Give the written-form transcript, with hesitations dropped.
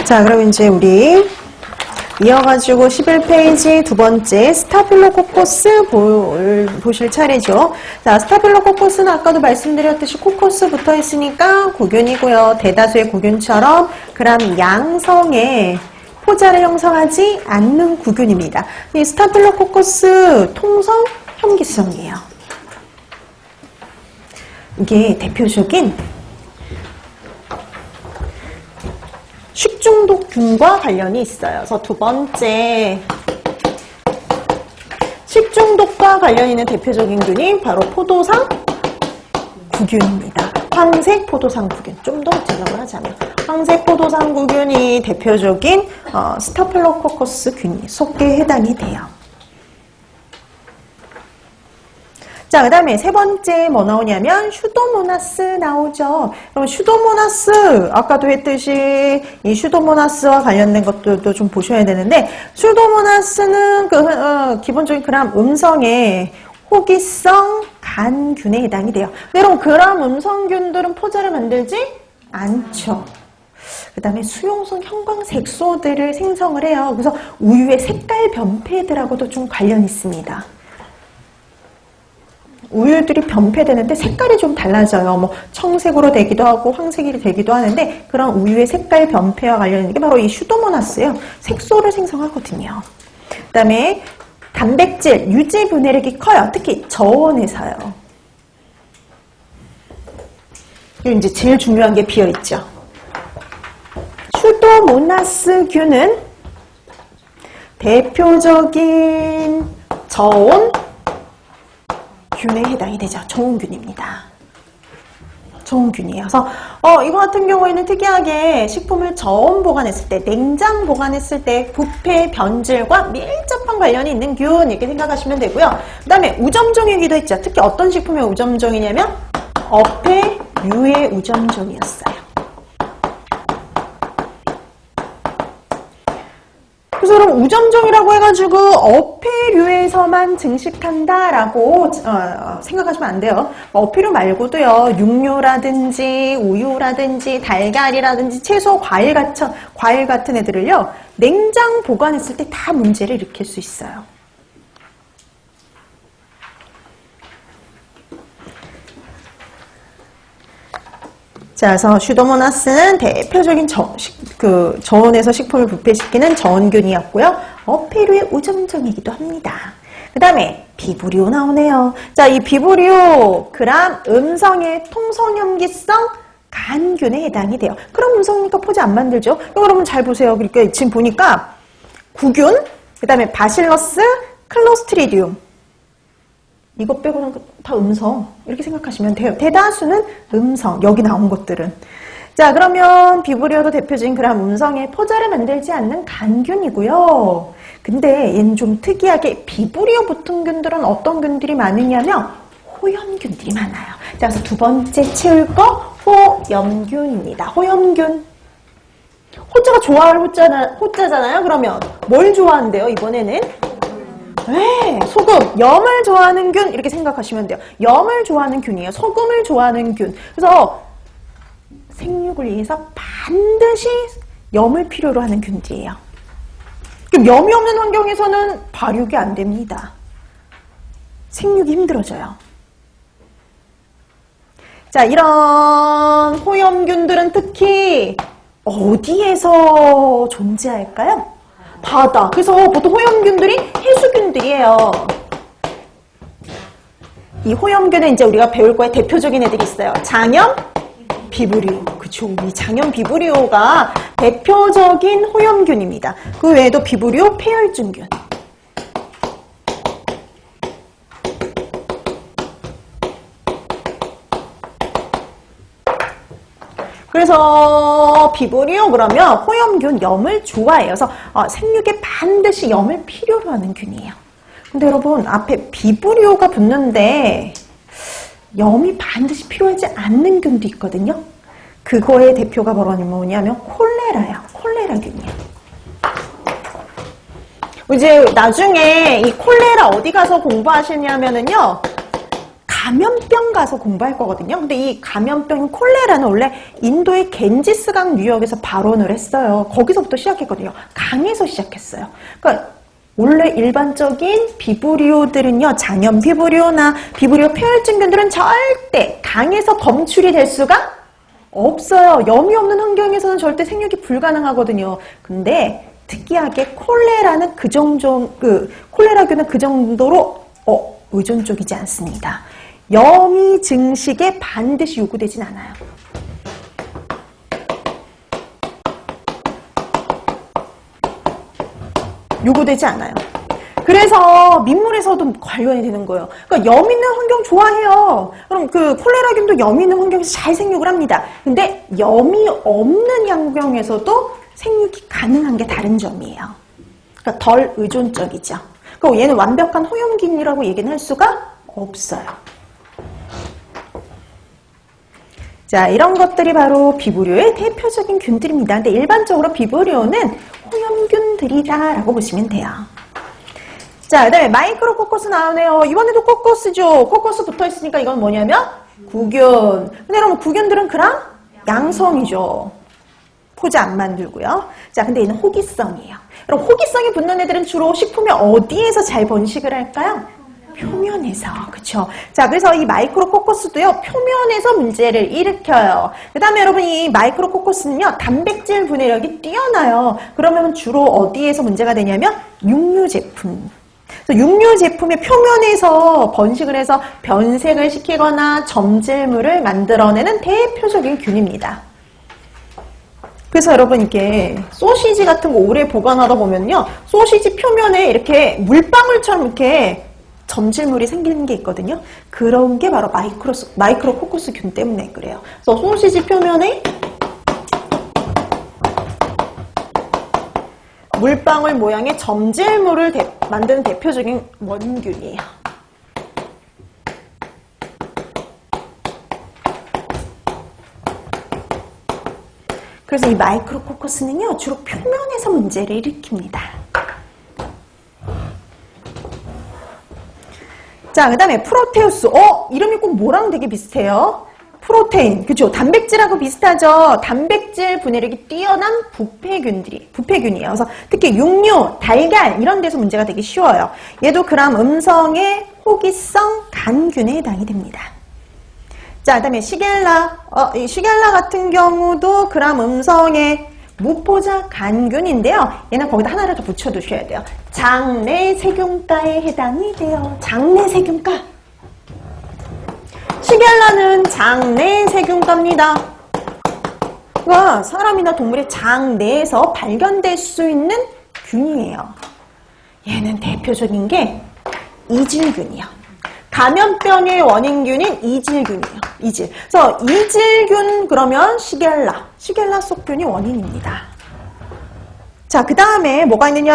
자, 그럼 이제 우리 이어가지고 11페이지 두 번째 스타필로코커스 보실 차례죠. 자, 스타필로코커스는 아까도 말씀드렸듯이 코커스 붙어 있으니까 구균이고요. 대다수의 구균처럼 그럼 양성의 포자를 형성하지 않는 구균입니다. 이 스타필로코커스 통성 혐기성이에요. 이게 대표적인 식중독균과 관련이 있어요. 그래서 두 번째 식중독과 관련 있는 대표적인 균이 바로 포도상 구균입니다. 황색 포도상 구균. 좀 더 제각을 하자면 황색 포도상 구균이 대표적인 스타필로코커스 균 속에 해당이 돼요. 자, 그 다음에 세 번째 뭐 나오냐면 슈도모나스 나오죠. 그럼 슈도모나스 아까도 했듯이 이 슈도모나스와 관련된 것들도 좀 보셔야 되는데, 슈도모나스는 기본적인 그람 음성의 호기성 간균에 해당이 돼요. 여러분 그람 음성균들은 포자를 만들지 않죠. 그 다음에 수용성 형광색소들을 생성을 해요. 그래서 우유의 색깔 변폐들하고도 좀 관련이 있습니다. 우유들이 변폐되는데 색깔이 좀 달라져요. 뭐 청색으로 되기도 하고 황색이 되기도 하는데, 그런 우유의 색깔 변폐와 관련 있는 게 바로 이 슈도모나스예요. 색소를 생성하거든요. 그 다음에 단백질 유지 분해력이 커요. 특히 저온에서요. 그리고 이제 제일 중요한 게 비어있죠. 슈도모나스균은 대표적인 저온 균에 해당이 되죠. 저온균입니다. 저온균이에요. 그래서 이거 같은 경우에는 특이하게 식품을 저온 보관했을 때, 냉장 보관했을 때 부패 변질과 밀접한 관련이 있는 균, 이렇게 생각하시면 되고요. 그 다음에 우점종이기도 했죠. 특히 어떤 식품의 우점종이냐면 어패류의 우점종이었어요. 그래서 그럼 우점종이라고 해가지고 어패류에서만 증식한다라고 생각하시면 안 돼요. 어패류 말고도요, 육류라든지 우유라든지 달걀이라든지 채소, 과일 같은 애들을요, 냉장 보관했을 때 다 문제를 일으킬 수 있어요. 자, 그래서 슈도모나스는 대표적인 저온에서 식품을 부패시키는 저온균이었고요. 어패류의 우점종이기도 합니다. 그 다음에 비브리오 나오네요. 자, 이 비브리오 그람 음성의 통성염기성 간균에 해당이 돼요. 그럼 음성이니까 포자 안 만들죠? 이거 여러분 잘 보세요. 그러니까 지금 보니까 구균, 그 다음에 바실러스, 클로스트리디움, 이거 빼고는 다 음성, 이렇게 생각하시면 돼요. 대다수는 음성, 여기 나온 것들은. 자, 그러면 비브리오도 대표적인 그람 음성의 포자를 만들지 않는 간균이고요. 근데 얘는 좀 특이하게 비브리오 붙은 균들은 어떤 균들이 많으냐면 호염균들이 많아요. 자, 그래서 두 번째 채울 거 호염균입니다. 호염균. 호자가 좋아할 호자잖아요. 그러면 뭘 좋아한대요, 이번에는? 네, 소금, 염을 좋아하는 균, 이렇게 생각하시면 돼요. 염을 좋아하는 균이에요. 소금을 좋아하는 균. 그래서 생육을 위해서 반드시 염을 필요로 하는 균들이에요. 그럼 염이 없는 환경에서는 발육이 안 됩니다. 생육이 힘들어져요. 자, 이런 호염균들은 특히 어디에서 존재할까요? 바다. 그래서 보통 호염균들이 해수균들이에요. 이 호염균은 이제 우리가 배울 거에 대표적인 애들이 있어요. 장염, 비브리오. 그쵸. 이 장염 비브리오가 대표적인 호염균입니다. 그 외에도 비브리오 폐혈증균. 그래서 비브리오 그러면 호염균, 염을 좋아해요. 그래서 생육에 반드시 염을 필요로 하는 균이에요. 근데 여러분 앞에 비브리오가 붙는데 염이 반드시 필요하지 않는 균도 있거든요. 그거의 대표가 뭐냐면 콜레라예요. 콜레라균이에요. 이제 나중에 이 콜레라 어디 가서 공부하시냐면은요, 감염병 가서 공부할 거거든요. 근데 이 감염병인 콜레라는 원래 인도의 겐지스강 유역에서 발원을 했어요. 거기서부터 시작했거든요. 강에서 시작했어요. 그러니까 원래 일반적인 비브리오들은요, 장염 비브리오나 비브리오 폐혈증균들은 절대 강에서 검출이 될 수가 없어요. 염이 없는 환경에서는 절대 생육이 불가능하거든요. 근데 특이하게 콜레라균은 그 정도로 의존적이지 않습니다. 염이 증식에 반드시 요구되진 않아요. 요구되지 않아요. 그래서 민물에서도 관련이 되는 거예요. 그러니까 염 있는 환경 좋아해요. 그럼 그 콜레라균도 염 있는 환경에서 잘 생육을 합니다. 근데 염이 없는 환경에서도 생육이 가능한 게 다른 점이에요. 그러니까 덜 의존적이죠. 그리고 얘는 완벽한 호염균이라고 얘기는 할 수가 없어요. 자, 이런 것들이 바로 비브리오의 대표적인 균들입니다. 근데 일반적으로 비브리오는 호염균들이다라고 보시면 돼요. 자, 그 다음에 마이크로코커스 나오네요. 이번에도 코커스죠. 코커스 붙어있으니까 이건 뭐냐면 구균. 근데 여러분 구균들은 그럼 양성이죠. 포즈 안 만들고요. 자, 근데 얘는 호기성이에요. 여러분 호기성이 붙는 애들은 주로 식품이 어디에서 잘 번식을 할까요? 표면에서. 그쵸? 자, 그래서 이 마이크로코커스도요, 표면에서 문제를 일으켜요. 그 다음에 여러분 이 마이크로코커스는요, 단백질 분해력이 뛰어나요. 그러면 주로 어디에서 문제가 되냐면 육류 제품. 육류 제품의 표면에서 번식을 해서 변색을 시키거나 점질물을 만들어내는 대표적인 균입니다. 그래서 여러분 이게 소시지 같은 거 오래 보관하다 보면요, 소시지 표면에 이렇게 물방울처럼 이렇게 점질물이 생기는 게 있거든요. 그런 게 바로 마이크로코커스 균 때문에 그래요. 그래서 소시지 표면에 물방울 모양의 점질물을 만드는 대표적인 원균이에요. 그래서 이 마이크로코커스는요, 주로 표면에서 문제를 일으킵니다. 자, 그 다음에 프로테우스. 이름이 꼭 뭐랑 되게 비슷해요. 프로테인. 그죠? 단백질하고 비슷하죠? 단백질 분해력이 뛰어난 부패균이에요. 그래서 특히 육류, 달걀, 이런 데서 문제가 되기 쉬워요. 얘도 그람 음성의 호기성 간균에 해당이 됩니다. 자, 그 다음에 시겔라. 이 시겔라 같은 경우도 그람 음성의 무포자 간균인데요. 얘는 거기다 하나를 더 붙여두셔야 돼요. 장내세균과에 해당이 돼요. 장내세균과. 시겔라는 장내세균과입니다. 그러니까 사람이나 동물의 장 내에서 발견될 수 있는 균이에요. 얘는 대표적인 게 이질균이요. 감염병의 원인균인 이질균이에요. 이질. 그래서 이질균 그러면 시겔라 속균이 원인입니다. 자, 그 다음에 뭐가 있느냐?